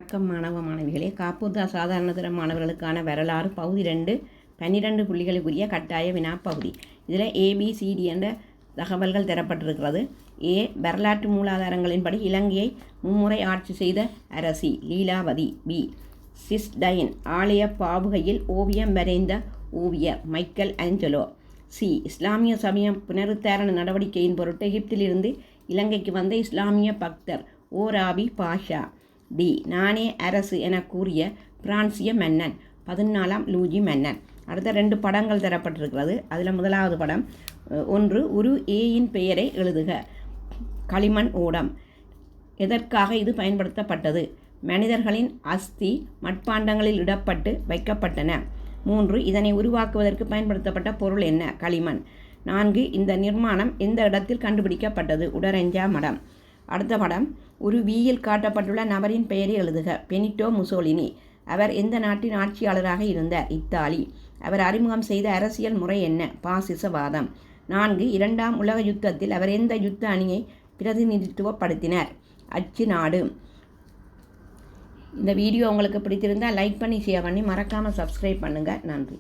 வணக்கம் மாணவ மாணவிகளே. காப்போத்தா சாதாரண தர மாணவர்களுக்கான வரலாறு பகுதி 2 12 புள்ளிகளுக்குரிய கட்டாய வினா பகுதி. இதில் ஏபிசிடி என்ற தகவல்கள் தரப்பட்டிருக்கிறது. ஏ, வரலாற்று மூலாதாரங்களின்படி இலங்கையை மும்முறை ஆட்சி செய்த அரசி லீலாவதி. பி, சிஸ்டைன் ஆலய பாவுகையில் ஓவியம் வரைந்த ஓவியர் மைக்கேல் ஆஞ்சலோ. சி, இஸ்லாமிய சமயம் புனருத்தாரண நடவடிக்கையின் பொருட்டு எகிப்திலிருந்து இலங்கைக்கு வந்த இஸ்லாமிய பக்தர் ஓராபி பாஷா. டி, நானே அரசு என கூறிய பிரான்சிய மன்னன் 14ஆம் லூயி மன்னன். அடுத்த 2 படங்கள் தரப்பட்டிருக்கிறது. அதில் முதலாவது படம் 1, ஒரு ஏயின் பெயரை எழுதுக. களிமண் ஓடம். எதற்காக இது பயன்படுத்தப்பட்டது? மனிதர்களின் அஸ்தி மட்பாண்டங்களில் இடப்பட்டு வைக்கப்பட்டன. 3, இதனை உருவாக்குவதற்கு பயன்படுத்தப்பட்ட பொருள் என்ன? களிமண். 4, இந்த நிர்மாணம் எந்த இடத்தில் கண்டுபிடிக்கப்பட்டது? உடரெஞ்சா மடம். அடுத்த படம், ஒரு வீயில் காட்டப்பட்டுள்ள நபரின் பெயரை எழுதுக. Benito Mussolini. அவர் எந்த நாட்டின் ஆட்சியாளராக இருந்தார்? இத்தாலி. அவர் அறிமுகம் செய்த அரசியல் முறை என்ன? பாசிசவாதம். 4, 2ஆம் உலக யுத்தத்தில் அவர் எந்த யுத்த அணியை பிரதிநிதித்துவப்படுத்தினார்? அச்சு நாடு. இந்த வீடியோ உங்களுக்கு பிடித்திருந்தால் லைக் பண்ணி ஷேர் பண்ணி மறக்காமல் சப்ஸ்கிரைப் பண்ணுங்கள். நன்றி.